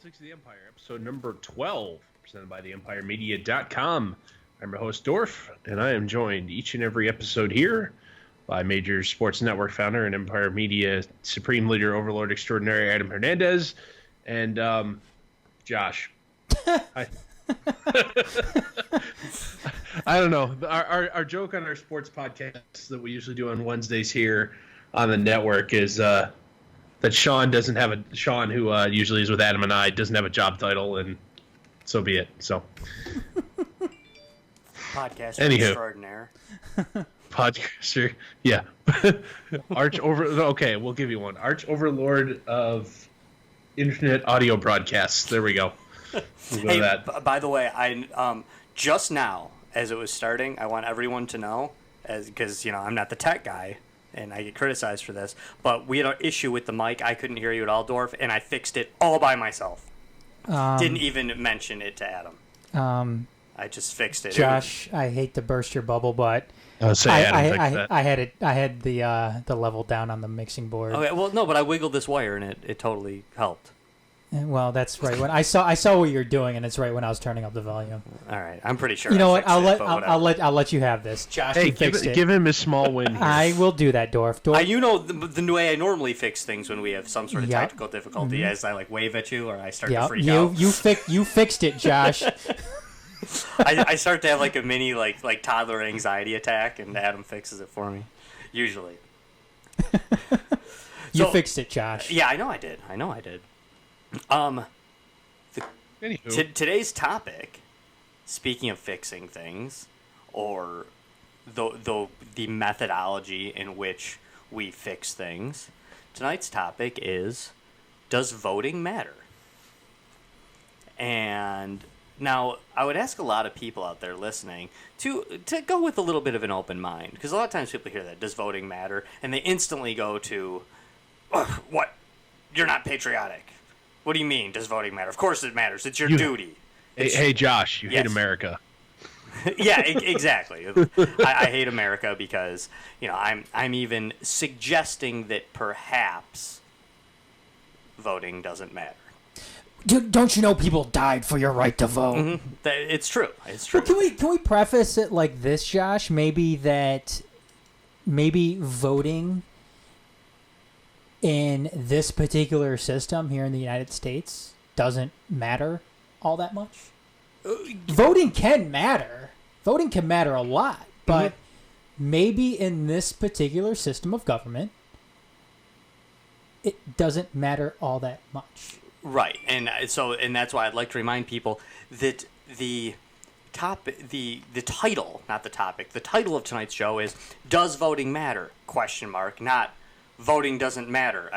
Politics of the Empire, episode number 12, presented by theempiremedia.com. I'm your host, Dorf, and I am joined each and every episode here by Major Sports Network founder and Empire Media Supreme Leader Overlord Extraordinary Adam Hernandez, and Josh. Hi. I don't know. Our joke on our sports podcast that we usually do on Wednesdays here on the network is that Sean, who usually is with Adam and I, doesn't have a job title, and so be it. So, podcaster extraordinaire. Podcaster, yeah. Okay, we'll give you one. Arch Overlord of Internet Audio Broadcasts. There we go. We'll go hey, that. By the way, I just now, as it was starting, I want everyone to know, because I'm not the tech guy, and I get criticized for this, but we had an issue with the mic. I couldn't hear you at all, Dorf, and I fixed it all by myself. Didn't even mention it to Adam. I just fixed it. Josh, I hate to burst your bubble, but I had the level down on the mixing board. Okay, well, no, but I wiggled this wire, and it totally helped. Well, that's right. When I saw what you're doing, and it's right when I was turning up the volume. All right, I'm pretty sure. You know what? I'll let you have this, Josh. Hey, you fixed it. Give him his small win here. I will do that, Dorf. The way I normally fix things when we have some sort of technical difficulty, as I wave at you or I start to freak out. You fixed it, Josh. I start to have like a mini like toddler anxiety attack, and Adam fixes it for me. Usually. You fixed it, Josh. Yeah, I know I did. Today's topic, speaking of fixing things, or the methodology in which we fix things, tonight's topic is, does voting matter? And now, I would ask a lot of people out there listening to go with a little bit of an open mind, because a lot of times people hear that, does voting matter? And they instantly go to, what? You're not patriotic. What do you mean, does voting matter? Of course it matters. It's your duty. Hey, Josh, you hate America. Yeah, exactly. I hate America because, I'm even suggesting that perhaps voting doesn't matter. Don't you know people died for your right to vote? Mm-hmm. It's true. Well, can we preface it like this, Josh? Maybe voting in this particular system here in the United States doesn't matter all that much. Voting can matter. Voting can matter a lot, but maybe in this particular system of government, it doesn't matter all that much. Right, and that's why I'd like to remind people that the title, not the topic, the title of tonight's show is "Does Voting Matter?" ? Not "Voting Doesn't Matter!" !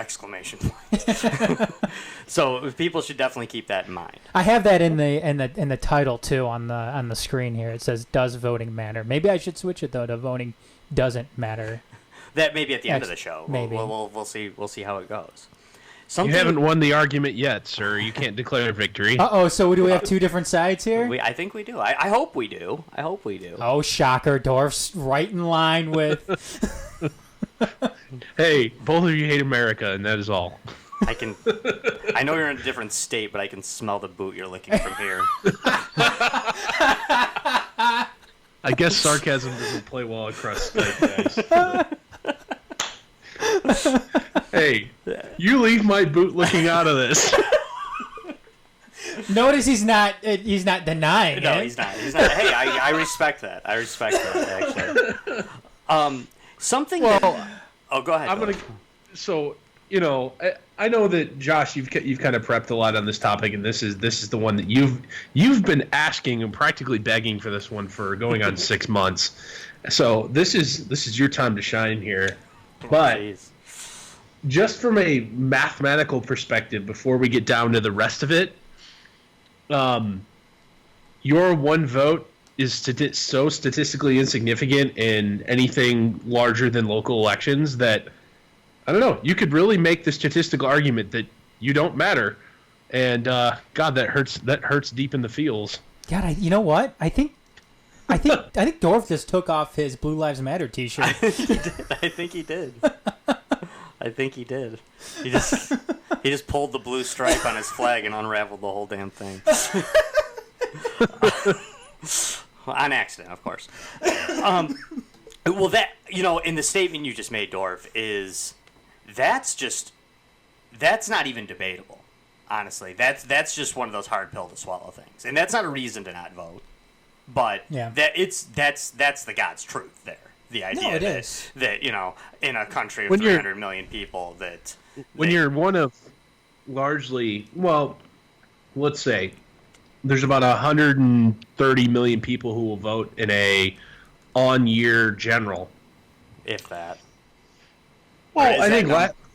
So people should definitely keep that in mind. I have that in the title too on the screen here. It says "Does Voting Matter?" Maybe I should switch it though to "Voting Doesn't Matter." That may be at the end of the show. Maybe we'll see how it goes. You haven't won the argument yet, sir. You can't declare victory. So do we have two different sides here? I think we do. I hope we do. Oh, shocker. Dorf's right in line with... Hey, both of you hate America, and that is all. I know you're in a different state, but I can smell the boot you're licking from here. I guess sarcasm doesn't play well across Skype, guys. Hey, you leave my boot looking out of this. Notice he's not denying No, it. he's not. Hey, I respect that. Actually. Something. Well, go ahead. I know that Josh, you've kind of prepped a lot on this topic, and this is the one that you've been asking and practically begging for this one for going on 6 months. So this is your time to shine here. But just from a mathematical perspective, before we get down to the rest of it, your one vote is so statistically insignificant in anything larger than local elections that, I don't know, you could really make the statistical argument that you don't matter. And, God, that hurts deep in the feels. God, you know what? I think Dorf just took off his Blue Lives Matter t-shirt. I think he did. I think he did. He just pulled the blue stripe on his flag and unraveled the whole damn thing. On accident, of course. Well, that, in the statement you just made, Dorf, that's not even debatable. Honestly, that's just one of those hard pill to swallow things, and that's not a reason to not vote. But that's the God's truth there. The idea that in a country of 300 million people when you're one of largely, well, let's say there's about 130 million people who will vote in a on-year general, if that. Well, I think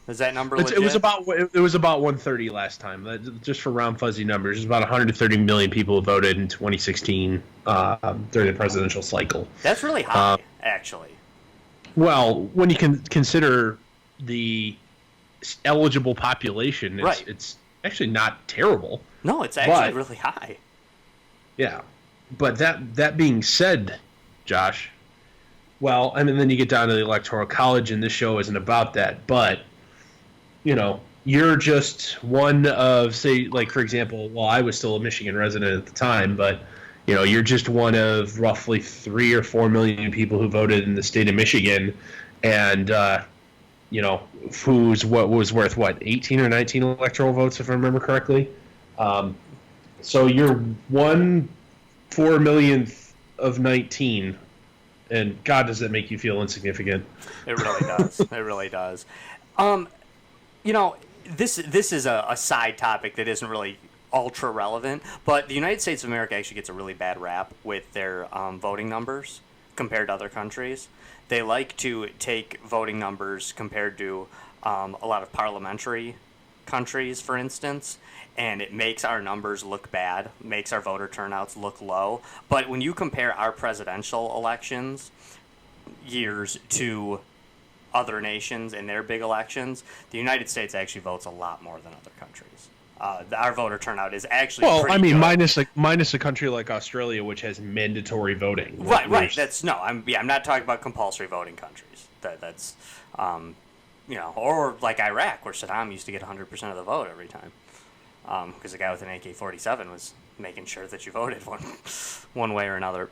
is that number legit? It was about 130 last time. Just for round fuzzy numbers, there's about 130 million people who voted in 2016 during the presidential cycle. That's really high, actually. Well, when you can consider the eligible population, it's actually not terrible. No, it's actually really high. Yeah, but that being said, Josh, well, I mean, then you get down to the Electoral College, and this show isn't about that, but you're just one of, say, like, for example, well, I was still a Michigan resident at the time, but, you're just one of roughly 3 or 4 million people who voted in the state of Michigan, and, what was worth, 18 or 19 electoral votes, if I remember correctly? So you're 1/4 millionth of 19, and God, does that make you feel insignificant? It really does. It really does. This is a side topic that isn't really ultra relevant, but the United States of America actually gets a really bad rap with their voting numbers compared to other countries. They like to take voting numbers compared to a lot of parliamentary countries, for instance, and it makes our numbers look bad, makes our voter turnouts look low. But when you compare our presidential elections years to other nations and their big elections, the United States actually votes a lot more than other countries. Our voter turnout is actually pretty good. minus a country like Australia, which has mandatory voting. Right. I'm not talking about compulsory voting countries. That's or like Iraq, where Saddam used to get 100% of the vote every time, because the guy with an AK-47 was making sure that you voted one way or another.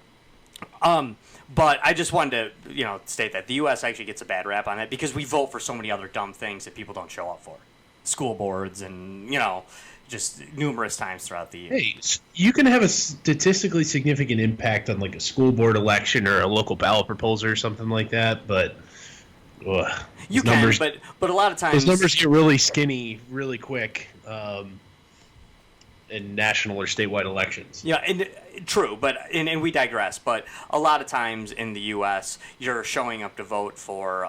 But I just wanted to, state that the U.S. actually gets a bad rap on it because we vote for so many other dumb things that people don't show up for. School boards and, just numerous times throughout the year. Hey, you can have a statistically significant impact on, like, a school board election or a local ballot proposal or something like that, but you can, but a lot of times... Those numbers get really skinny really quick. In national or statewide elections. Yeah, and true, but and we digress. But a lot of times in the U.S., you're showing up to vote for,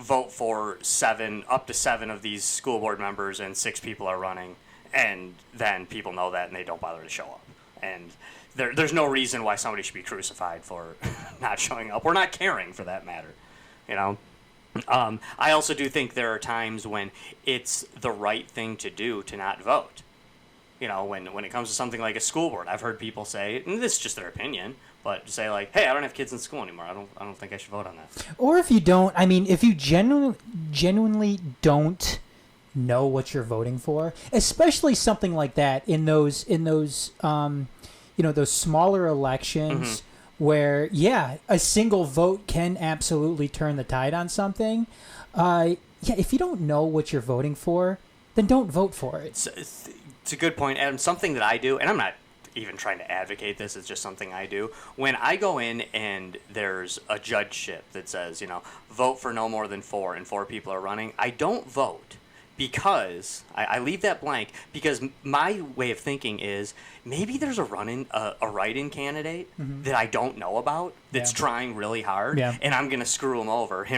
vote for up to 7 of these school board members, and 6 people are running, and then people know that and they don't bother to show up. And there's no reason why somebody should be crucified for not showing up or not caring, for that matter. I also do think there are times when it's the right thing to do to not vote. When it comes to something like a school board, I've heard people say, and this is just their opinion, but say like, "Hey, I don't have kids in school anymore. I don't think I should vote on that." Or if you don't, if you genuinely don't know what you're voting for, especially something like that in those those smaller elections. Where, a single vote can absolutely turn the tide on something. If you don't know what you're voting for, then don't vote for it. It's a good point, Adam. Something that I do, and I'm not even trying to advocate this, it's just something I do. When I go in and there's a judgeship that says, vote for no more than 4 and 4 people are running, I don't vote. Because I leave that blank because my way of thinking is maybe there's a write-in candidate that I don't know about that's trying really hard, and I'm gonna screw him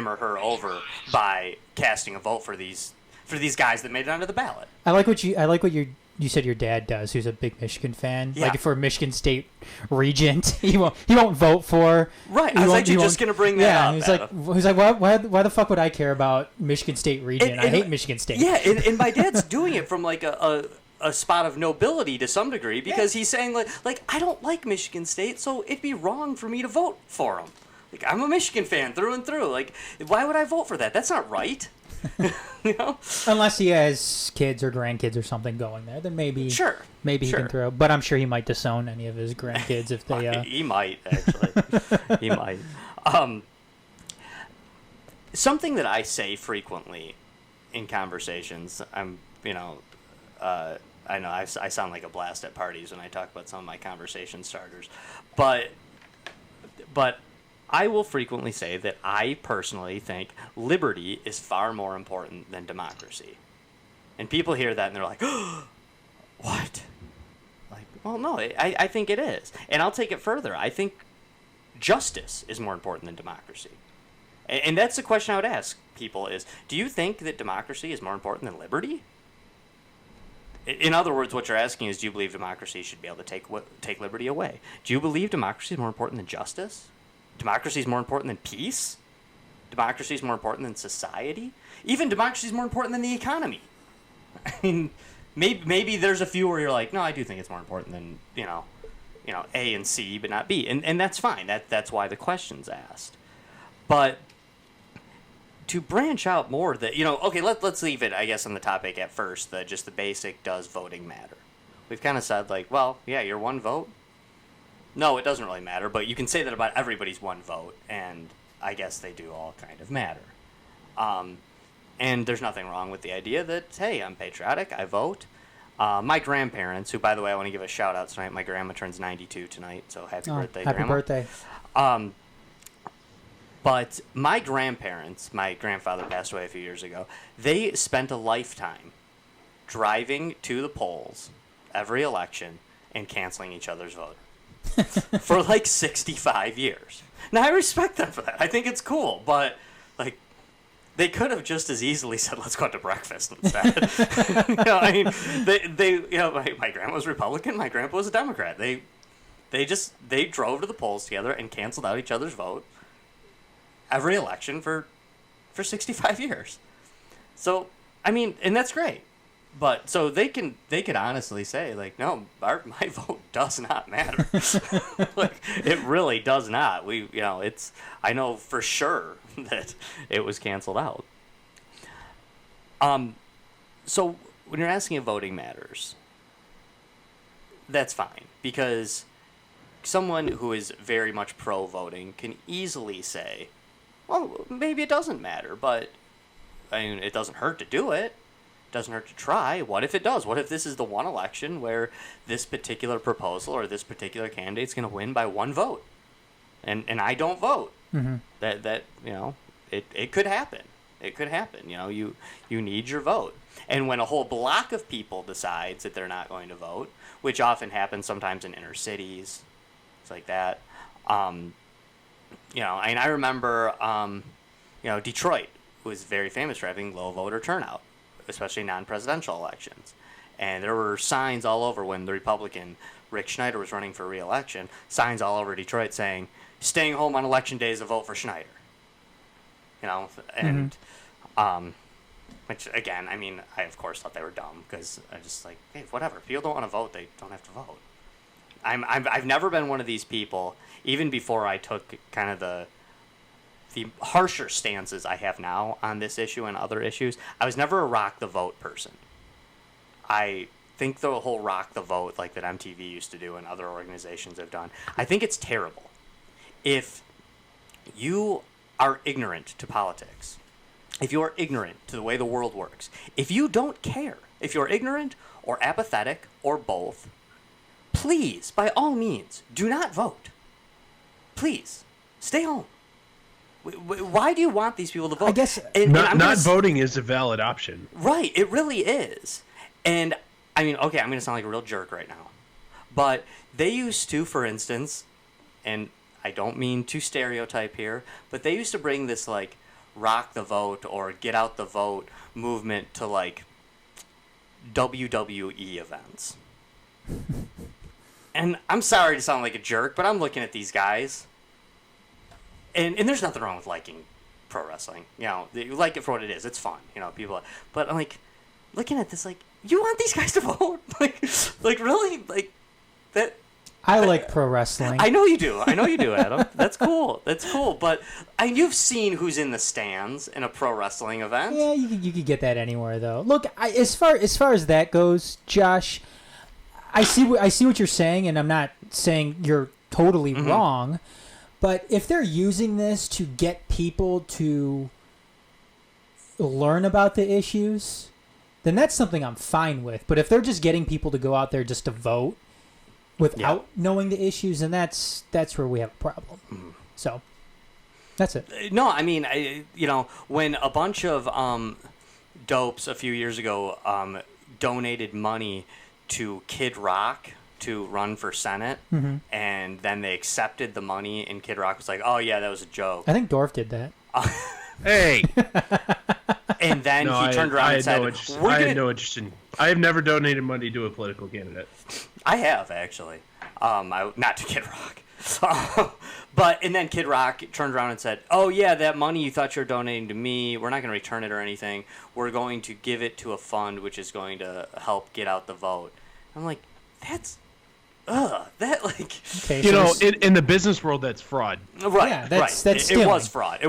or her over by casting a vote for these guys that made it onto the ballot. I like what you said your dad does, who's a big Michigan fan. Yeah. Like for a Michigan State regent, he won't vote for. Right, I was actually just going to bring that up. He's like, why the fuck would I care about Michigan State regent? I hate Michigan State. Yeah, and my dad's doing it from like a spot of nobility to some degree because he's saying like I don't like Michigan State, so it'd be wrong for me to vote for him. Like, I'm a Michigan fan through and through. Like, why would I vote for that? That's not right. You know? Unless he has kids or grandkids or something going there, then maybe he can throw. But I'm sure he might disown any of his grandkids if they. He might actually. He might. Something that I say frequently in conversations. I know I sound like a blast at parties when I talk about some of my conversation starters, but I will frequently say that I personally think liberty is far more important than democracy. And people hear that and they're like, oh, what? Like, well, no, I think it is. And I'll take it further. I think justice is more important than democracy. And that's the question I would ask people is, do you think that democracy is more important than liberty? In other words, what you're asking is, do you believe democracy should be able to take liberty away? Do you believe democracy is more important than justice? Democracy is more important than peace? Democracy is more important than society? Even democracy is more important than the economy. I mean, maybe there's a few where you're like, no, I do think it's more important than, A and C, but not B. And that's fine. That's why the question's asked. But to branch out more, okay, let's leave it, I guess, on the topic at first, just the basic, does voting matter? We've kind of said, like, well, yeah, your one vote. No, it doesn't really matter, but you can say that about everybody's one vote, and I guess they do all kind of matter. And there's nothing wrong with the idea that, hey, I'm patriotic, I vote. My grandparents, who, by the way, I want to give a shout-out tonight. My grandma turns 92 tonight, so happy birthday, happy Grandma. Birthday. But my grandparents, my grandfather passed away a few years ago, they spent a lifetime driving to the polls every election and canceling each other's vote. For like 65 years. Now, I respect them for that. I think it's cool, but like, they could have just as easily said, let's go out to breakfast instead. My grandma was Republican, my grandpa was a Democrat. They drove to the polls together and canceled out each other's vote every election for 65 years. So, I mean, and that's great. But so they could honestly say, like, no, my vote does not matter. Like, it really does not. I know for sure that it was canceled out. So when you're asking if voting matters, that's fine, because someone who is very much pro-voting can easily say, well, maybe it doesn't matter, but I mean, it doesn't hurt to do it. Doesn't hurt to try. What if it does? What if this is the one election where this particular proposal or this particular candidate's going to win by one vote, and I don't vote? Mm-hmm. That it could happen. It could happen. You need your vote, and when a whole block of people decides that they're not going to vote, which often happens sometimes in inner cities, it's like that. And I remember, Detroit was very famous for having low voter turnout, especially non-presidential elections. And there were signs all over when the Republican Rick Schneider was running for re-election, signs all over Detroit saying, staying home on election day is a vote for Schneider. And, which, again, I mean, I, of course, thought they were dumb, because I just like, hey, whatever. If people don't want to vote, they don't have to vote. I've never been one of these people, even before I took kind of the harsher stances I have now on this issue and other issues. I was never a rock the vote person. I think the whole rock the vote, like that MTV used to do and other organizations have done, I think it's terrible. If you are ignorant to politics, if you are ignorant to the way the world works, if you don't care, if you're ignorant or apathetic or both, please, by all means, do not vote. Please, stay home. Why do you want these people to vote? I guess not voting is a valid option. Right, it really is. And, I mean, okay, I'm going to sound like a real jerk right now. But they used to, for instance, and I don't mean to stereotype here, but they used to bring this, like, rock the vote or get out the vote movement to, like, WWE events. And I'm sorry to sound like a jerk, but I'm looking at these guys. And there's nothing wrong with liking pro wrestling. You like it for what it is. It's fun. People. But I'm like, looking at this, like, you want these guys to vote? like really? Like, that? I like pro wrestling. I know you do, Adam. That's cool. But you've seen who's in the stands in a pro wrestling event. Yeah, you could get that anywhere though. Look, as far as that goes, Josh, I see what you're saying, and I'm not saying you're totally wrong. But if they're using this to get people to learn about the issues, then that's something I'm fine with. But if they're just getting people to go out there just to vote without knowing the issues, then that's where we have a problem. So that's it. No, I mean, when a bunch of dopes a few years ago donated money to Kid Rock to run for Senate, and then they accepted the money, and Kid Rock was like, "Oh yeah, that was a joke." I think Dorf did that. Hey. And then he turned around and said, I had no interest in. I have never donated money to a political candidate. I have, actually. Not to Kid Rock. And then Kid Rock turned around and said, "Oh yeah, that money you thought you were donating to me, we're not going to return it or anything. We're going to give it to a fund which is going to help get out the vote." I'm like, that's... Okay, in the business world, that's fraud. Right, yeah, that's it was fraud.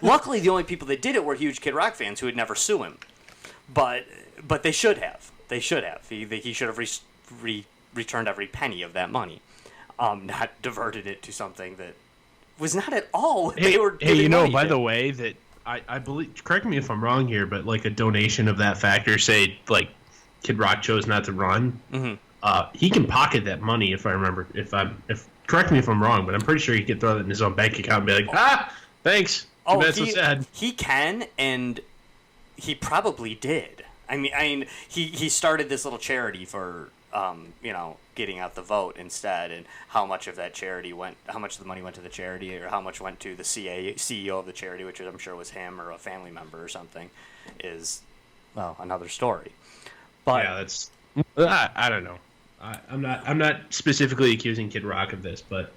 Luckily, the only people that did it were huge Kid Rock fans who would never sue him. But they should have. He should have returned every penny of that money, not diverted it to something that was not at all what they were giving money by to. the way, that I believe, correct me if I'm wrong here, but like a donation of that factor, say like Kid Rock chose not to run, he can pocket that money if I remember. Correct me if I'm wrong, but I'm pretty sure he can throw that in his own bank account and be like, thanks. That's so sad. He can, and he probably did. I mean, he started this little charity for getting out the vote instead, and how much of the money went to the charity, or how much went to the CEO of the charity, which I'm sure was him or a family member or something, is another story. But yeah, that's I don't know. I'm not specifically accusing Kid Rock of this, but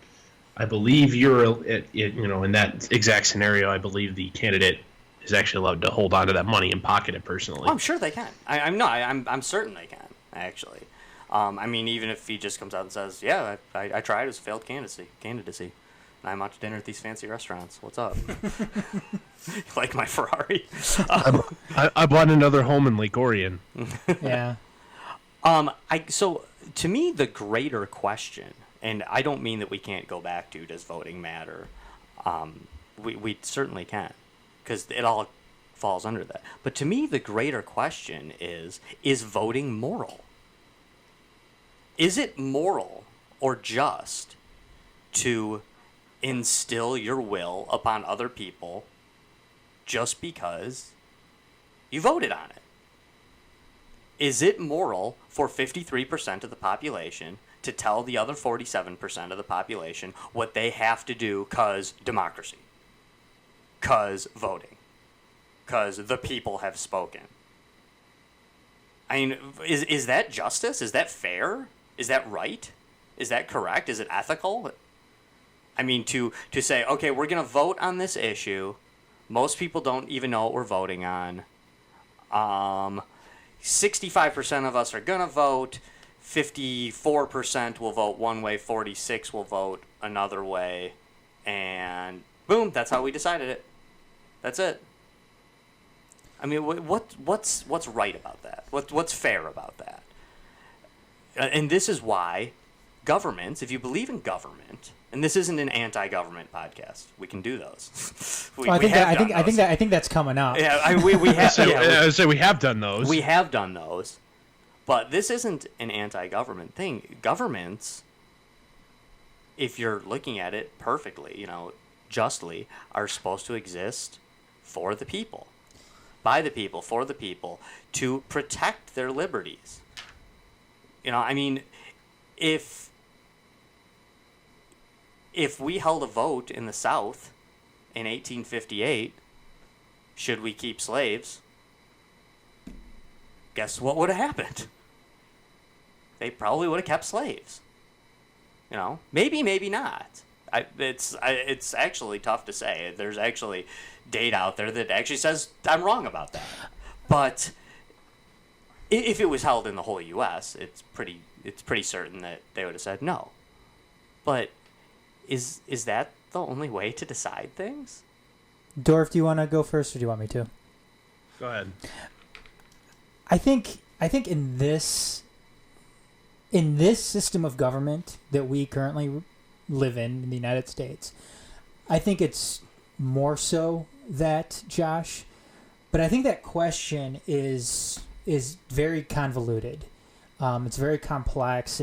I believe in that exact scenario, I believe the candidate is actually allowed to hold on to that money and pocket it personally. Oh, I'm sure they can. I'm certain they can, actually. I mean, even if he just comes out and says, "Yeah, I tried. It was a failed candidacy. And I'm out to dinner at these fancy restaurants. What's up?" Like my Ferrari. I bought another home in Lake Orion. Yeah. So to me, the greater question, and I don't mean that we can't go back to does voting matter. We certainly can, because it all falls under that. But to me, the greater question is voting moral? Is it moral or just to instill your will upon other people just because you voted on it? Is it moral for 53% of the population to tell the other 47% of the population what they have to do because democracy, because voting, because the people have spoken? I mean, is that justice? Is that fair? Is that right? Is that correct? Is it ethical? I mean, to say, okay, we're going to vote on this issue. Most people don't even know what we're voting on. 65% of us are going to vote. 54% will vote one way. 46% will vote another way. And boom, that's how we decided it. That's it. I mean, what's right about that? What's fair about that? And this is why governments, if you believe in government, and this isn't an anti-government podcast, we can do those. I think that's coming up. Yeah, we have. We have done those. We have done those, but this isn't an anti-government thing. Governments, if you're looking at it perfectly, justly, are supposed to exist for the people, by the people, for the people, to protect their liberties. I mean, if we held a vote in the South in 1858, should we keep slaves? Guess what would have happened? They probably would have kept slaves. Maybe, maybe not. It's actually tough to say. There's actually data out there that actually says I'm wrong about that. But if it was held in the whole U.S., it's pretty certain that they would have said no. But is that the only way to decide things? Dorf, do you want to go first, or do you want me to? Go ahead. I think in this system of government that we currently live in the United States, I think it's more so that, Josh. But I think that question is very convoluted. It's very complex.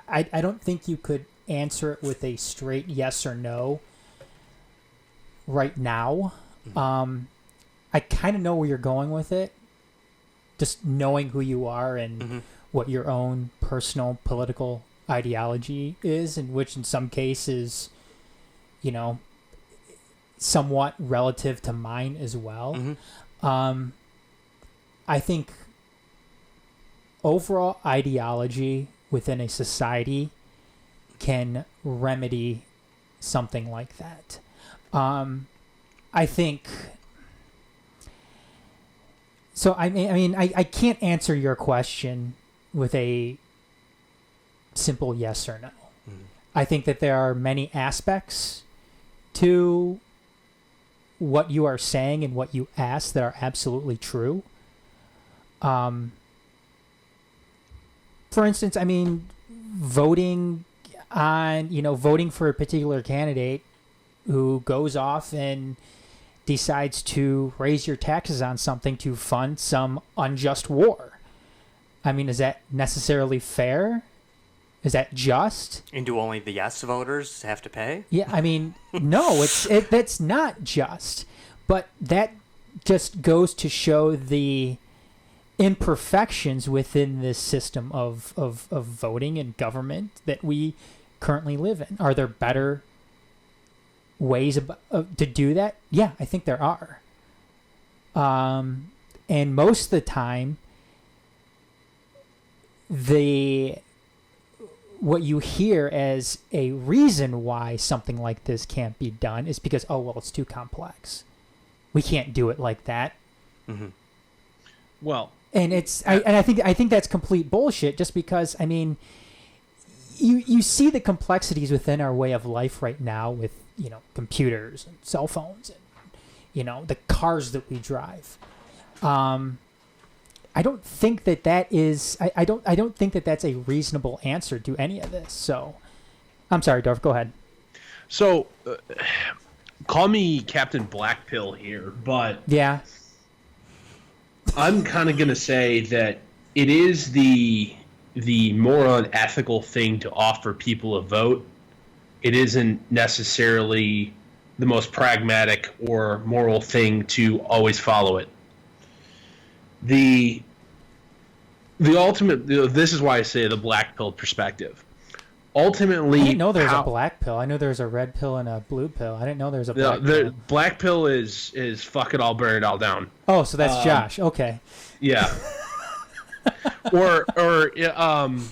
I don't think you could answer it with a straight yes or no right now. I kind of know where you're going with it, just knowing who you are and what your own personal political ideology is, and which in some cases, somewhat relative to mine as well. I think overall ideology within a society can remedy something like that. I think so. I can't answer your question with a simple yes or no. I think that there are many aspects to what you are saying and what you ask that are absolutely true. For instance, voting for a particular candidate who goes off and decides to raise your taxes on something to fund some unjust war. Is that necessarily fair? Is that just? And do only the yes voters have to pay? Yeah, no, that's not just. But that just goes to show the imperfections within this system of voting and government that we currently live in. Are there better ways to do that? Yeah, I think there are. And most of the time, what you hear as a reason why something like this can't be done is because, it's too complex. We can't do it like that. Well, and I think that's complete bullshit. Just because you see the complexities within our way of life right now with computers and cell phones and the cars that we drive. I don't think that is. I don't think that that's a reasonable answer to any of this. So, I'm sorry, Dorf. Go ahead. So, call me Captain Blackpill here, but yeah, I'm kind of gonna say that it is the moral and ethical thing to offer people a vote. It isn't necessarily the most pragmatic or moral thing to always follow it. The ultimate, this is why I say the black pill perspective. Ultimately, I didn't know there's a black pill. I know there's a red pill and a blue pill. I didn't know there's a black pill. Black pill is fuck it all, burn it all down. Oh, so that's Josh. Okay. Yeah. or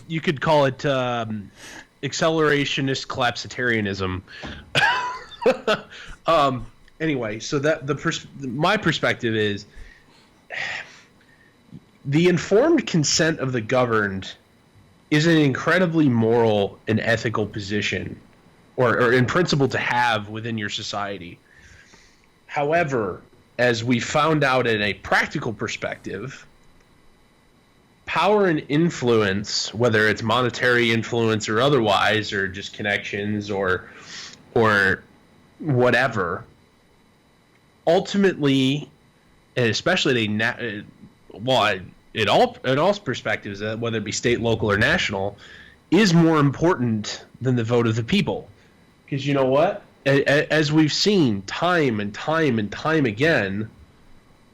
you could call it accelerationist collapsitarianism. Anyway, so my perspective is the informed consent of the governed is an incredibly moral and ethical position or in principle to have within your society. However, as we found out in a practical perspective, power and influence, whether it's monetary influence or otherwise, or just connections or whatever, ultimately, and especially in all perspectives, whether it be state, local, or national, is more important than the vote of the people. Because you know what? As we've seen time and time and time again,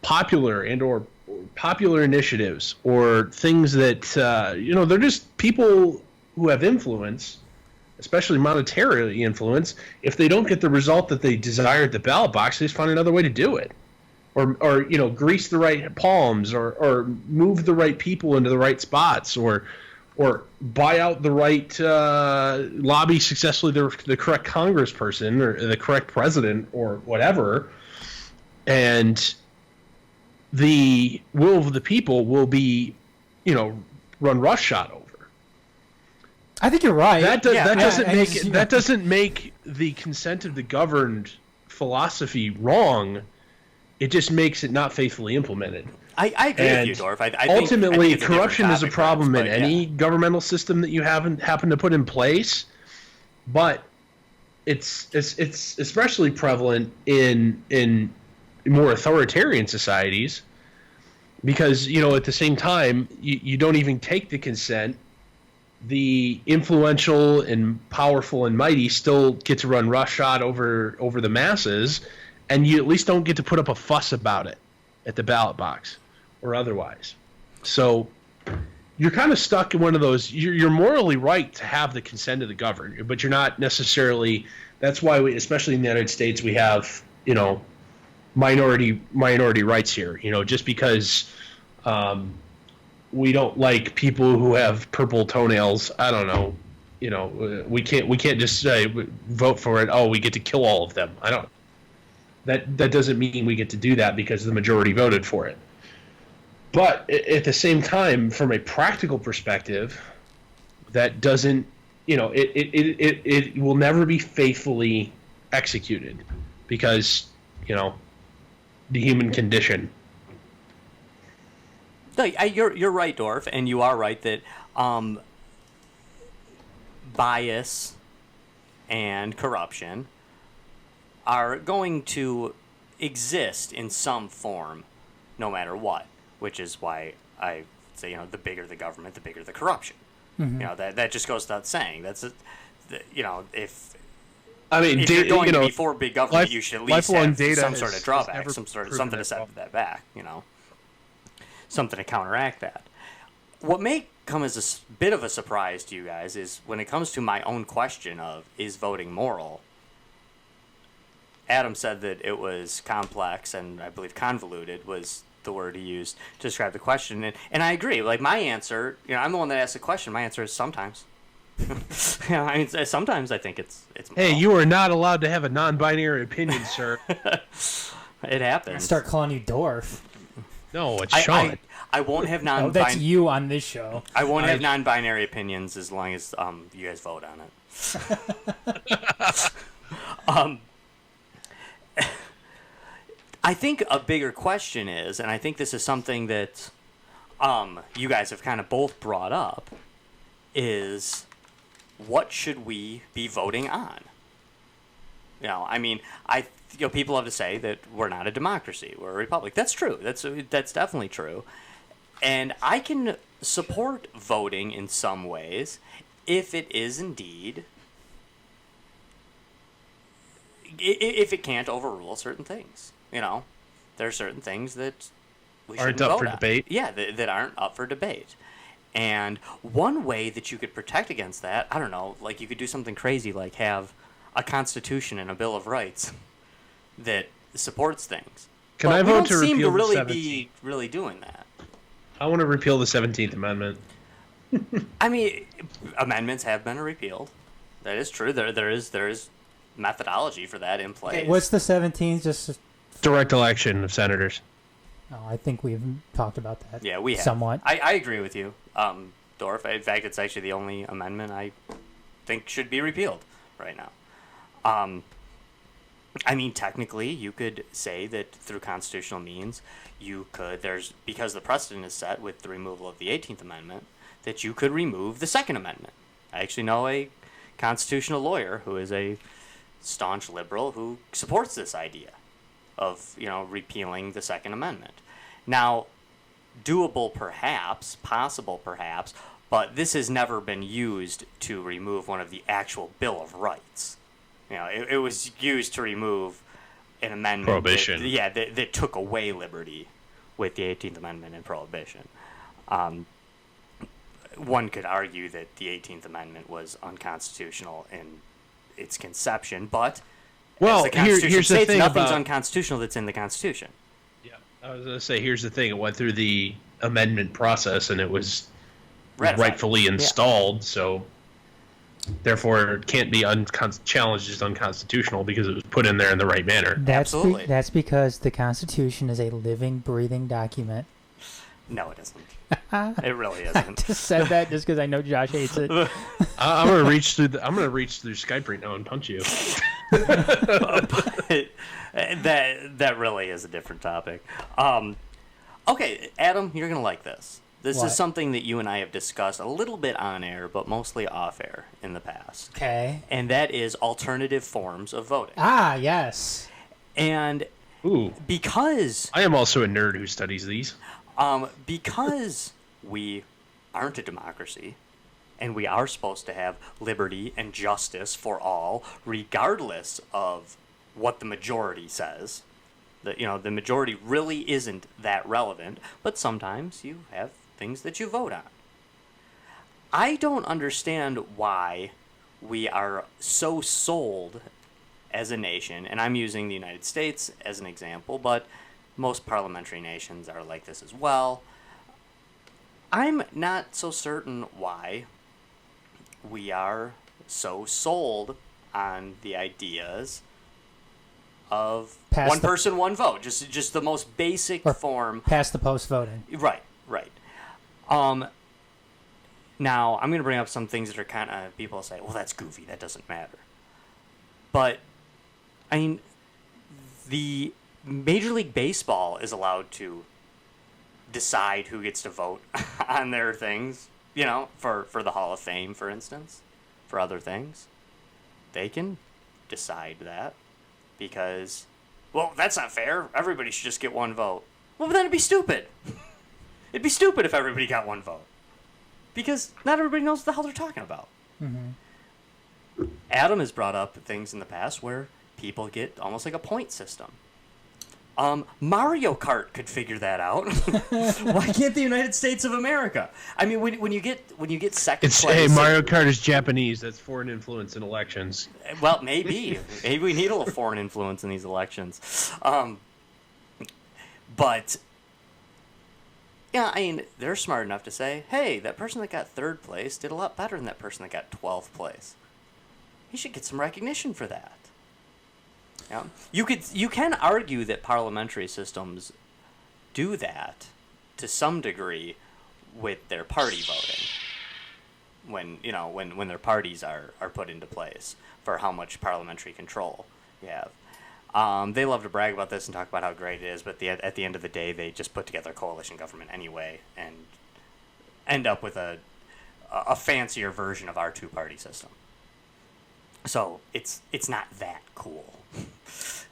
popular initiatives or things that they're just people who have influence, especially monetary influence. If they don't get the result that they desire at the ballot box, they just find another way to do it. Or grease the right palms, or move the right people into the right spots, or buy out the right lobby successfully the correct congressperson or the correct president or whatever, and the will of the people will be run roughshod over. I think you're right. That doesn't make the consent of the governed philosophy wrong. It just makes it not faithfully implemented. I agree with you, Dorf. Ultimately, I think corruption is a problem in any governmental system that you happen to put in place, but it's especially prevalent in more authoritarian societies because, at the same time, you don't even take the consent. The influential and powerful and mighty still get to run roughshod over the masses, and you at least don't get to put up a fuss about it at the ballot box or otherwise. So you're kind of stuck in one of those. You're morally right to have the consent of the governed, but you're not necessarily. That's why especially in the United States, we have minority rights here. Just because we don't like people who have purple toenails. I don't know. We can't just say vote for it. Oh, we get to kill all of them. I don't. That doesn't mean we get to do that because the majority voted for it. But at the same time, from a practical perspective, that doesn't. It will never be faithfully executed because the human condition. No, you're right, Dorf, and you are right that bias and corruption are going to exist in some form, no matter what. Which is why I say, the bigger the government, the bigger the corruption. Mm-hmm. That just goes without saying. That's if you're going to be for big government, you should at least have some sort of drawback, something to set that back. Something to counteract that. What may come as a bit of a surprise to you guys is when it comes to my own question of is voting moral. Adam said that it was complex and I believe convoluted was the word he used to describe the question, and I agree. Like my answer, I'm the one that asked the question. My answer is sometimes. Sometimes I think it's. Hey, you are not allowed to have a non-binary opinion, sir. It happens. I'd start calling you Dorf. No, it's Sean. I won't have non. That's you on this show. I won't have non-binary opinions as long as you guys vote on it. I think a bigger question is, and I think this is something that you guys have kind of both brought up, is what should we be voting on? People love to say that we're not a democracy, we're a republic. That's true. That's definitely true. And I can support voting in some ways if it is indeed, if it can't overrule certain things. There are certain things that we shouldn't vote on. Aren't up for debate. Yeah, that aren't up for debate. And one way that you could protect against that, I don't know, like you could do something crazy like have a constitution and a Bill of Rights that supports things. Can I vote to repeal the 17th? We don't seem to really be really doing that. I want to repeal the 17th Amendment. Amendments have been repealed. That is true. There is methodology for that in place. Okay, what's the 17th? Just direct election of senators. Oh, I think we've talked about that. Yeah, we have. Somewhat. I agree with you, Dorf. In fact, it's actually the only amendment I think should be repealed right now. Technically, you could say that through constitutional means, because the precedent is set with the removal of the 18th Amendment, that you could remove the Second Amendment. I actually know a constitutional lawyer who is a staunch liberal who supports this idea of, repealing the Second Amendment. Now, doable perhaps, possible perhaps, but this has never been used to remove one of the actual Bill of Rights. It was used to remove an amendment. Prohibition. That took away liberty with the 18th Amendment and Prohibition. One could argue that the 18th Amendment was unconstitutional in its conception, but as the Constitution here's the states, thing nothing's about unconstitutional that's in the Constitution. Yeah, I was going to say, here's the thing. It went through the amendment process, and it was rightfully installed, so therefore it can't be challenged as unconstitutional because it was put in there in the right manner. Absolutely. That's because the Constitution is a living, breathing document. No, it isn't. It really isn't. Just said that just because I know Josh hates it. I'm gonna reach through Skype right now and punch you. that really is a different topic. Okay, Adam, you're gonna like this. This What? is something that you and I have discussed a little bit on air, but mostly off air in the past. Okay. And that is alternative forms of voting. Ah, yes. And Ooh, because I am also a nerd who studies these. because we aren't a democracy, and we are supposed to have liberty and justice for all, regardless of what the majority says. The majority really isn't that relevant, but sometimes you have things that you vote on. I don't understand why we are so sold as a nation, and I'm using the United States as an example, but most parliamentary nations are like this as well. I'm not so certain why we are so sold on the ideas of one person, one vote. Just the most basic form. Past the post voting. Right. Now, I'm going to bring up some things that are kind of, people say, well, that's goofy, that doesn't matter. But, I mean, the Major League Baseball is allowed to decide who gets to vote on their things, for the Hall of Fame, for instance, for other things. They can decide that because, well, that's not fair. Everybody should just get one vote. Well, then it'd be stupid. It'd be stupid if everybody got one vote. Because not everybody knows what the hell they're talking about. Mm-hmm. Adam has brought up things in the past where people get almost like a point system. Mario Kart could figure that out. Why can't the United States of America? I mean, when you get second place, Hey, Mario Kart is Japanese. That's foreign influence in elections. Well, maybe we need a little foreign influence in these elections. But yeah, I mean, they're smart enough to say, hey, that person that got third place did a lot better than that person that got 12th place. He should get some recognition for that. Yeah. You can argue that parliamentary systems do that to some degree with their party voting. When their parties are put into place for how much parliamentary control you have. They love to brag about this and talk about how great it is, but at the end of the day, they just put together a coalition government anyway and end up with a fancier version of our two-party system. So it's not that cool.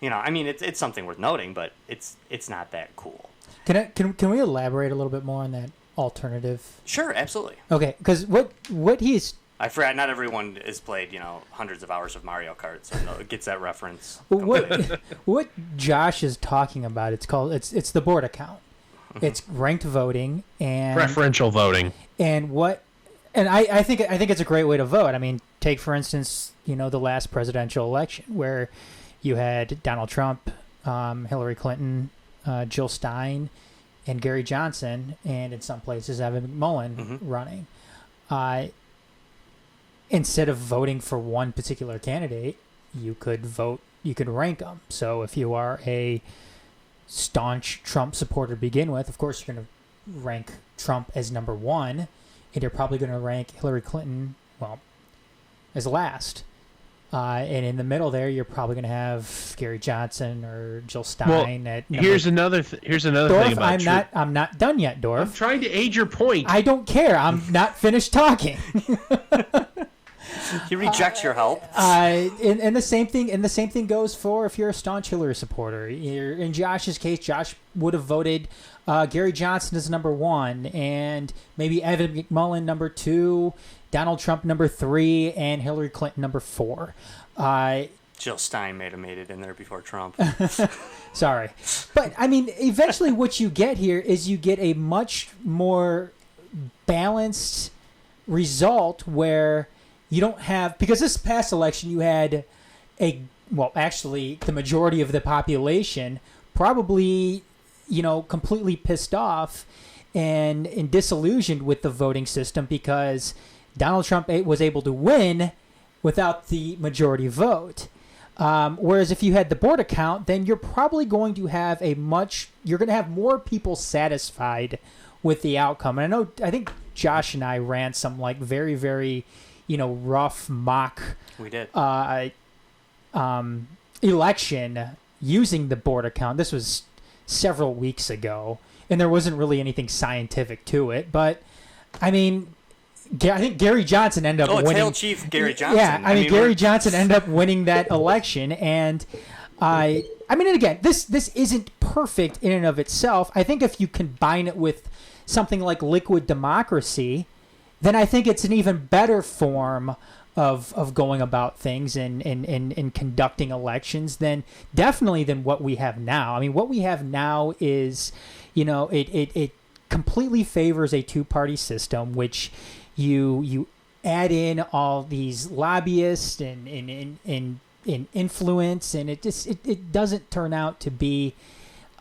I mean, it's something worth noting, but it's not that cool. Can we elaborate a little bit more on that alternative? Sure, absolutely. Okay, because what he's... I forgot not everyone has played, hundreds of hours of Mario Kart, so gets that reference. What Josh is talking about, it's the board account. Mm-hmm. It's ranked voting and preferential voting. And I think it's a great way to vote. I mean, take for instance, the last presidential election where you had Donald Trump, Hillary Clinton, Jill Stein, and Gary Johnson, and in some places Evan McMullen running. Instead of voting for one particular candidate, you could rank them. So if you are a staunch Trump supporter to begin with, of course you're going to rank Trump as number one, and you're probably going to rank Hillary Clinton, as last. And in the middle there, you're probably going to have Gary Johnson or Jill Stein. Here's another thing Dorf, about I'm not done yet, Dorf. I'm trying to aid your point. I don't care. I'm not finished talking. He rejects your help. And the same thing goes for if you're a staunch Hillary supporter. In Josh's case, Josh would have voted Gary Johnson as number one, and maybe Evan McMullen number two, Donald Trump number three, and Hillary Clinton number four. Jill Stein may have made it in there before Trump. Sorry. But, I mean, eventually what you get here is you get a much more balanced result where you don't have... Because this past election, you had actually, the majority of the population probably, completely pissed off and disillusioned with the voting system because Donald Trump was able to win without the majority vote. Whereas if you had the board account, then you're probably going to have you're going to have more people satisfied with the outcome. And I think Josh and I ran some like very, very, rough mock We did. Election using the board account. This was several weeks ago, and there wasn't really anything scientific to it. But I mean, I think Gary Johnson ended up winning. Hail Chief Gary Johnson. Yeah, I mean Gary Johnson ended up winning that election, and I mean, and again, this isn't perfect in and of itself. I think if you combine it with something like liquid democracy, then I think it's an even better form of going about things and conducting elections than what we have now. I mean, what we have now is, it completely favors a two-party system, which you add in all these lobbyists and influence, and it doesn't turn out to be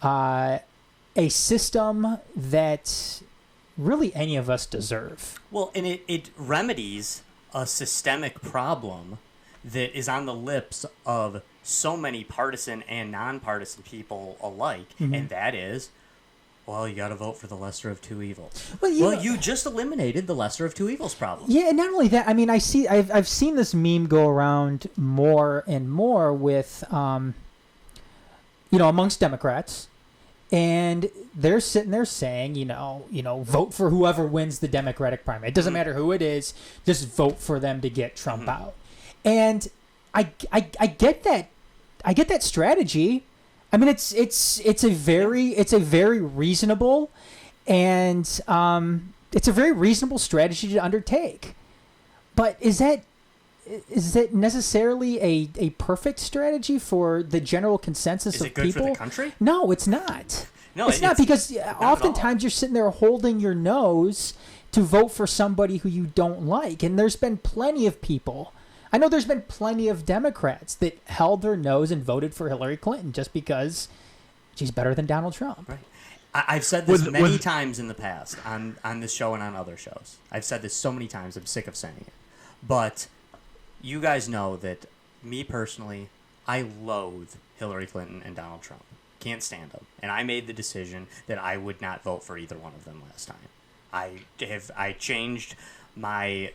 a system that really any of us deserve. Well, and it remedies a systemic problem that is on the lips of so many partisan and nonpartisan people alike, and that is, well, you got to vote for the lesser of two evils. Well, you just eliminated the lesser of two evils problem. Yeah, and not only that, I mean, I've seen this meme go around more and more with, amongst Democrats, and they're sitting there saying, vote for whoever wins the Democratic primary. It doesn't matter who it is, just vote for them to get Trump out. And I get that. I get that strategy. I mean, it's a very reasonable and it's a very reasonable strategy to undertake. But is that necessarily a perfect strategy for the general consensus of people? Is it good for the country? No, it's not. No, it's not, because oftentimes you're sitting there holding your nose to vote for somebody who you don't like. And there's been plenty of people. I know there's been plenty of Democrats that held their nose and voted for Hillary Clinton just because she's better than Donald Trump. Right. I've said this many times in the past on this show and on other shows. I've said this so many times, I'm sick of saying it. But you guys know that me personally, I loathe Hillary Clinton and Donald Trump. Can't stand them. And I made the decision that I would not vote for either one of them last time. I changed my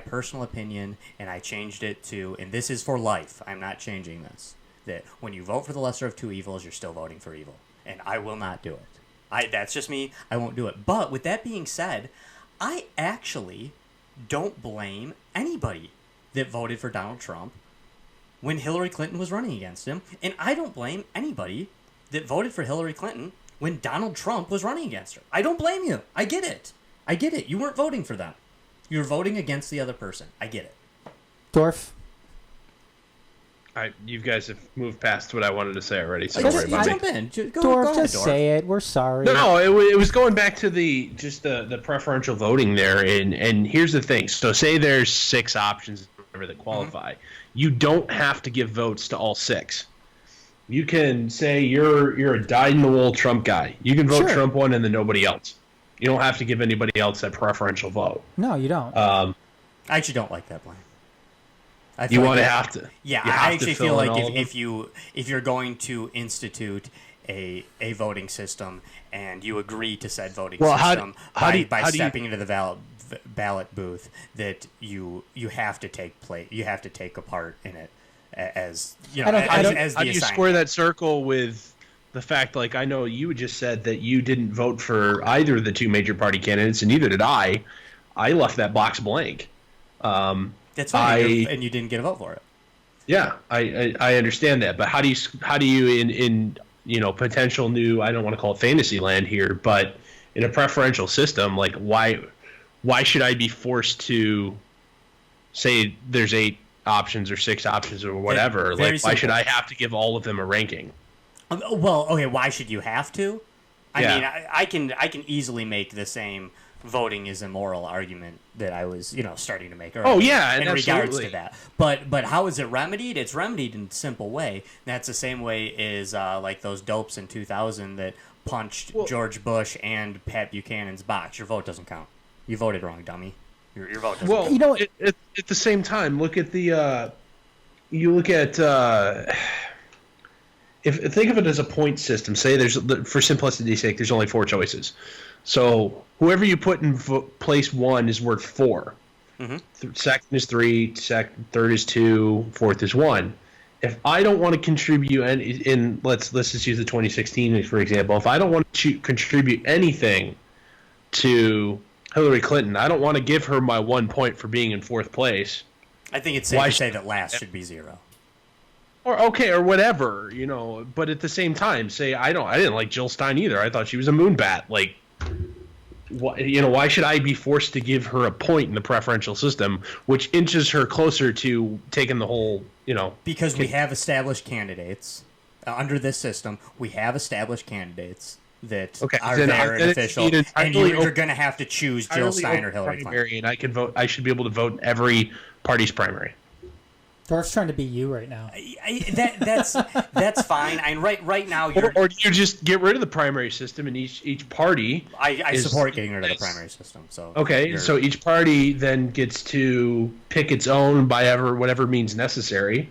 personal opinion, and I changed it to, and this is for life, I'm not changing this, that when you vote for the lesser of two evils, you're still voting for evil. And I will not do it. That's just me. I won't do it. But with that being said, I actually don't blame anybody that voted for Donald Trump when Hillary Clinton was running against him. And I don't blame anybody that voted for Hillary Clinton when Donald Trump was running against her. I don't blame you. I get it. You weren't voting for them. You were voting against the other person. I get it. Dorf? You guys have moved past what I wanted to say already, so don't worry about jump me. in. Dorf, go ahead, just say it. We're sorry. No, it was going back to the preferential voting there, and here's the thing. So say there's 6 options that qualify. You don't have to give votes to all 6. You can say you're a dyed-in-the-wool Trump guy. You can vote Trump one and then nobody else. You don't have to give anybody else that preferential vote. No, you don't. I actually don't like that plan. You want to have to. Yeah, I actually feel like if you're going to institute a voting system and you agree to said voting system by stepping into the ballot booth, that you have to take a part in it as you know. How do you square that circle with the fact, like, I know you just said that you didn't vote for either of the 2 major party candidates, and neither did I. I left that box blank. That's fine, and you didn't get a vote for it. Yeah, I understand that, but how do you in potential new, I don't want to call it fantasy land here, but in a preferential system, like why should I be forced to say there's 8 options or 6 options or whatever? Like, why should I have to give all of them a ranking? Well, okay, why should you have to? I mean, I can easily make the same voting is immoral argument that I was, starting to make earlier. Oh yeah, in regards to that. But how is it remedied? It's remedied in a simple way. That's the same way as like those dopes in 2000 that punched George Bush and Pat Buchanan's box. Your vote doesn't count. You voted wrong, dummy. Your vote doesn't count. At the same time, look at the think of it as a point system. Say for simplicity's sake, there's only 4 choices. So whoever you put in place 1 is worth 4. Second is 3, third is 2, fourth is 1. If I don't want to contribute, let's just use the 2016 for example. If I don't want to contribute anything to Hillary Clinton, I don't want to give her my 1 point for being in 4th place. I think it's safe to say that last should be 0. Or whatever, But at the same time, say I didn't like Jill Stein either. I thought she was a moonbat. Like, why should I be forced to give her a point in the preferential system, which inches her closer to taking the whole, Because we have established candidates under this system. We have established candidates that are there and official, and you're going to have to choose Jill Stein or Hillary Clinton. And I should be able to vote in every party's primary. Dorf's trying to be you right now. That's fine. Right now you're. Or do you just get rid of the primary system and each party? I support getting rid of the primary system. So so each party then gets to pick its own by whatever means necessary,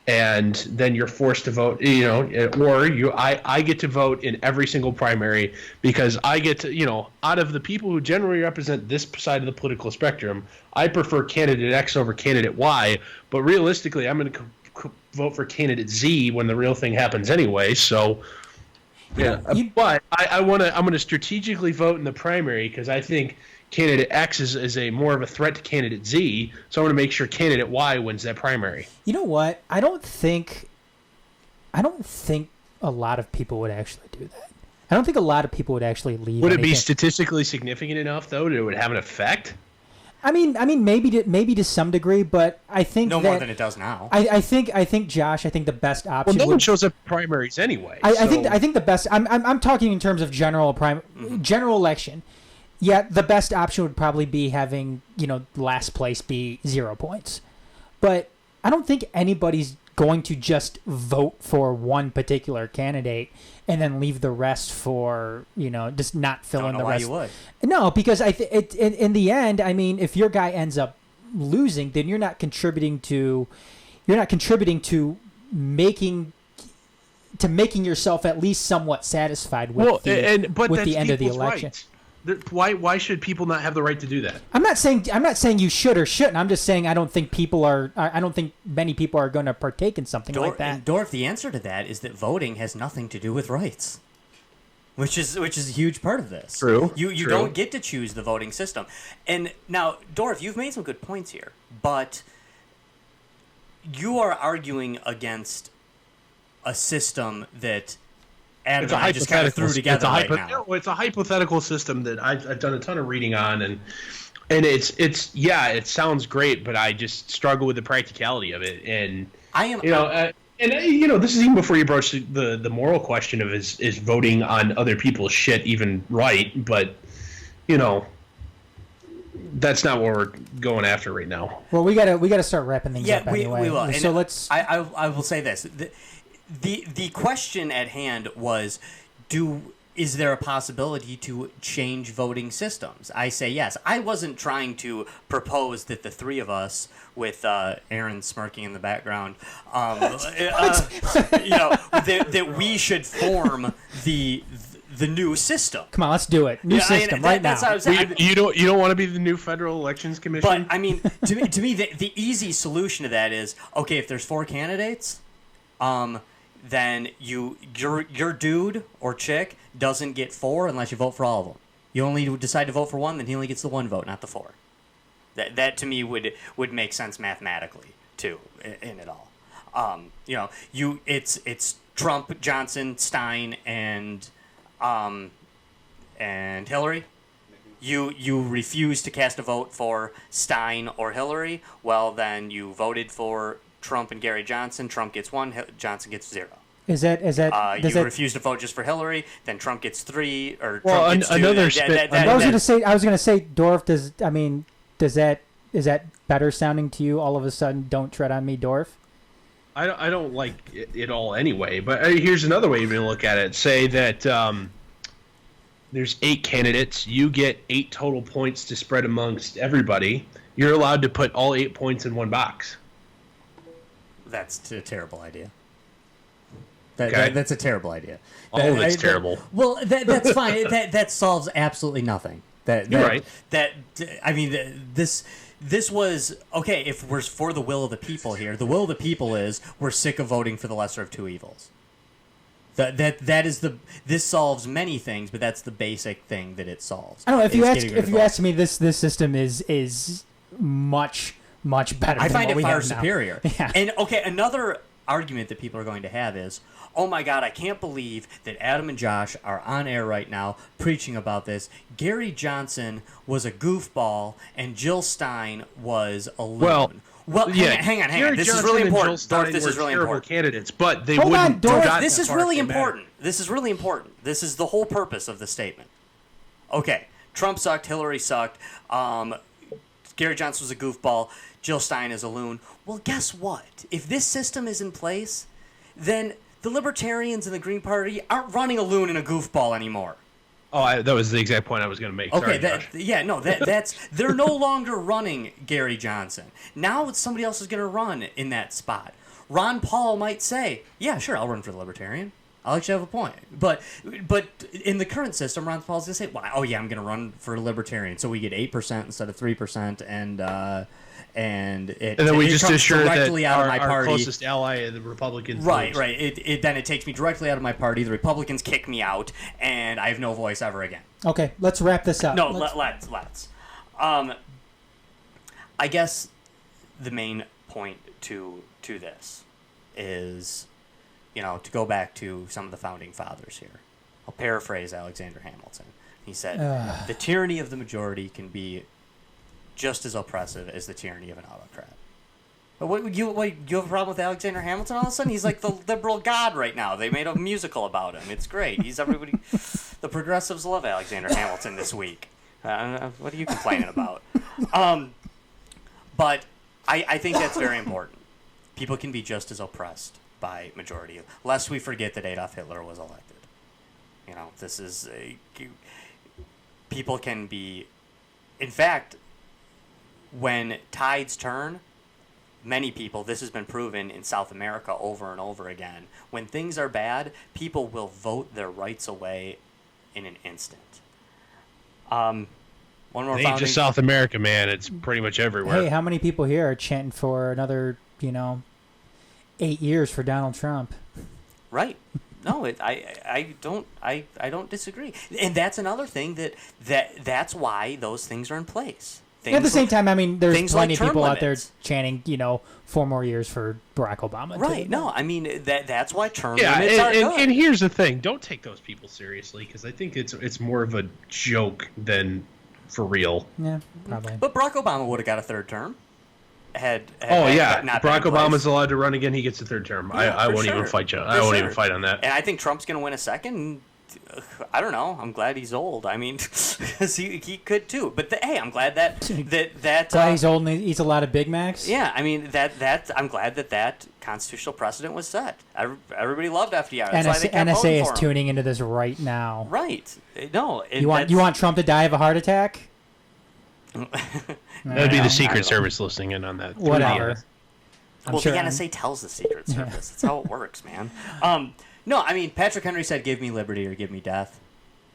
and then you're forced to vote. I get to vote in every single primary because I get to out of the people who generally represent this side of the political spectrum, I prefer candidate X over candidate Y, but realistically, I'm going to vote for candidate Z when the real thing happens anyway. So, but I'm going to strategically vote in the primary because I think candidate X is a more of a threat to candidate Z. So I want to make sure candidate Y wins that primary. You know what? I don't think a lot of people would actually do that. I don't think a lot of people would actually leave. Would it be statistically significant enough though that it would have an effect? I mean, maybe to some degree, but I think more than it does now. I think Josh. I think the best option. Well, no one shows up primaries anyway. I think the best. I'm talking in terms of general election. Yeah, the best option would probably be having last place be 0 points, but I don't think anybody's going to just vote for one particular candidate and then leave the rest for just not fill in the rest. Why you would. No, because in the end, I mean, if your guy ends up losing, then you're not contributing to making yourself at least somewhat satisfied with the end of the election. Right. Why should people not have the right to do that? I'm not saying you should or shouldn't. I'm just saying I don't think many people are going to partake in something like that. And Dorf, the answer to that is that voting has nothing to do with rights, which is a huge part of this. True. You don't get to choose the voting system. And now, Dorf, you've made some good points here, but you are arguing against a system that Adam and I just kind of threw together right now. It's a hypothetical system that I've done a ton of reading on, and it sounds great, but I just struggle with the practicality of it. And this is even before you broach the moral question of is voting on other people's shit even right? But that's not what we're going after right now. Well, we gotta start wrapping things up anyway. We will. So I will say this. The question at hand was, is there a possibility to change voting systems? I say yes. I wasn't trying to propose that the three of us, with Aaron smirking in the background, that we should form the new system. Come on, let's do it. New system right now. That's what I was saying. You don't want to be the new Federal Elections Commission? But I mean, to me, the easy solution to that is, okay, if there's 4 candidates, then your dude or chick doesn't get 4 unless you vote for all of them. You only decide to vote for one, then he only gets the 1 vote, not the 4. That to me would make sense mathematically too in it all. It's Trump, Johnson, Stein, and Hillary. You refuse to cast a vote for Stein or Hillary. Well, then you voted for Trump and Gary Johnson. Trump gets 1, Johnson gets 0. Is that refuse to vote just for Hillary, then Trump gets 3, or well, Trump gets 2. Another spin. I was gonna say, Dorf. Is that better sounding to you? All of a sudden, don't tread on me, Dorf. I don't like it all anyway. But here's another way to look at it. Say that there's 8 candidates. You get 8 total points to spread amongst everybody. You're allowed to put all 8 points in one box. That's a terrible idea. That's a terrible idea. All of it's terrible. Well, that's fine. That solves absolutely nothing. You're right. This was okay. If we're for the will of the people here, the will of the people is we're sick of voting for the lesser of two evils. This solves many things, but that's the basic thing that it solves. I don't know if you ask me, this system is much better. I than find what it we far have now. superior. Yeah. And okay, another argument that people are going to have is, oh my God, I can't believe that Adam and Josh are on air right now preaching about this. Gary Johnson was a goofball and Jill Stein was a loon. Well, hang on. Gary This Johnson is really and Jill important. Stein Dorf, this were is really terrible important. candidates, but they Hold on, wouldn't. Dorf, got This that is far if really they mattered. important. This is really important. This is the whole purpose of the statement. Okay, Trump sucked, Hillary sucked, Gary Johnson was a goofball, Jill Stein is a loon. Well, guess what? If this system is in place, then the Libertarians and the Green Party aren't running a loon and a goofball anymore. Oh, that was the exact point I was going to make. Okay, Sorry, that's they're no longer running Gary Johnson. Now it's somebody else is going to run in that spot. Ron Paul might say, "Yeah, sure, I'll run for the Libertarian. I'll actually have a point." But in the current system, Ron Paul's going to say, "Well, oh yeah, I'm going to run for a Libertarian, so we get 8% instead of 3%, and then we just assure directly that out of my our party. closest ally, the Republicans, Right. lose. Then it takes me directly out of my party. The Republicans kick me out, and I have no voice ever again. Okay, let's wrap this up. No, let's. I guess the main point to this is, to go back to some of the founding fathers here. I'll paraphrase Alexander Hamilton. He said, "The tyranny of the majority can be just as oppressive as the tyranny of an autocrat." But you have a problem with Alexander Hamilton all of a sudden? He's like the liberal god right now. They made a musical about him. It's great. He's everybody. The progressives love Alexander Hamilton this week. What are you complaining about? But I think that's very important. People can be just as oppressed by majority, lest we forget that Adolf Hitler was elected. This is people can be. In fact, when tides turn, many people, this has been proven in South America over and over again, when things are bad, people will vote their rights away in an instant. One more It ain't just South America, man. It's pretty much everywhere. Hey, how many people here are chanting for another, 8 years for Donald Trump? Right. No, I don't disagree. And that's another thing that's why those things are in place. At the same time, there's plenty of people out there limits. chanting, 4 more years for Barack Obama. Right. too. No, that's why term Yeah, limits are good. and here's the thing: don't take those people seriously, because I think it's more of a joke than for real. Yeah, probably. But Barack Obama would have got a third term. Had not been Barack in place. Obama's allowed to run again. He gets a third term. Yeah, I for won't even sure. fight you. For I won't sure. even fight on that. And I think Trump's going to win a second. I don't know. I'm glad he's old. Because he could too. But hey, I'm glad that Glad he's old and he eats a lot of Big Macs. Yeah, I'm glad that constitutional precedent was set. Everybody loved FDR. That's why they kept NSA voting is for him. tuning into this right now. Right. No. You want Trump to die of a heart attack? That'd be the Secret Service listening in on that. Whatever. Well, the NSA tells the Secret Service. That's how it works, man. No, Patrick Henry said, "Give me liberty or give me death."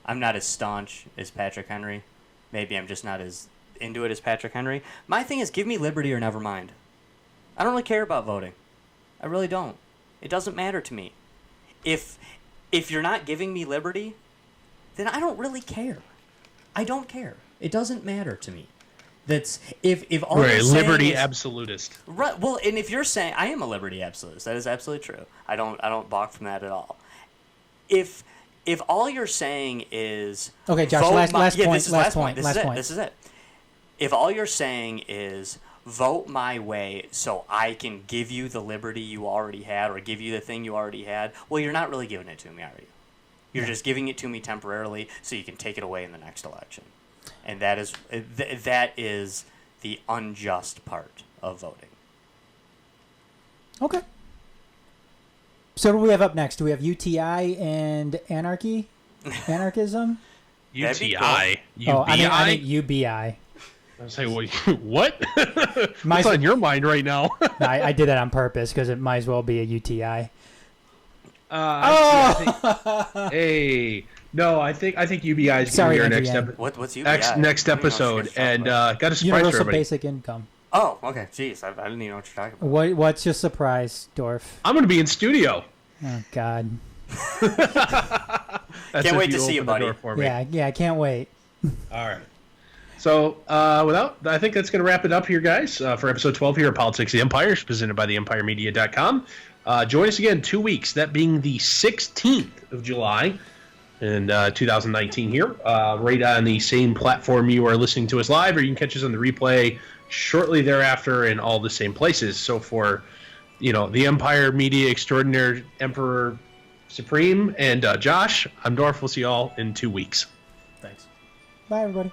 I'm not as staunch as Patrick Henry. Maybe I'm just not as into it as Patrick Henry. My thing is, give me liberty or never mind. I don't really care about voting. I really don't. It doesn't matter to me. If you're not giving me liberty, then I don't really care. I don't care. It doesn't matter to me. That's if all Right, you're saying liberty is, absolutist. Right. Well, and if you're saying I am a liberty absolutist, that is absolutely true. I don't balk from that at all. If all you're saying is Okay, Josh, vote last point. This is Last point. This is it. If all you're saying is vote my way so I can give you the liberty you already had or give you the thing you already had, well, you're not really giving it to me, are you? You're just giving it to me temporarily so you can take it away in the next election. And that is the unjust part of voting. Okay. So what do we have up next? Do we have UTI and anarchy? Anarchism? That'd be UTI. Oh, UBI? I mean UBI. I was like, what? Might- What's on your mind right now? I did that on purpose because it might as well be a UTI. Hey, no, I think UBI is going to be our next What's UBI? next episode, and got a surprise for Universal everybody. Basic Income. Oh, okay. Jeez, I didn't even know what you're talking about. What's your surprise, Dorf? I'm going to be in studio. Oh God. Can't wait to see you, buddy. Yeah, I can't wait. All right. So, I think that's going to wrap it up here, guys, for episode 12 here of Politics of the Empire, presented by theempiremedia.com. Join us again in 2 weeks, that being the 16th of July in 2019 here, right on the same platform you are listening to us live, or you can catch us on the replay shortly thereafter in all the same places. So for, the Empire Media Extraordinary Emperor Supreme and Josh, I'm Dorf. We'll see you all in 2 weeks. Thanks. Bye, everybody.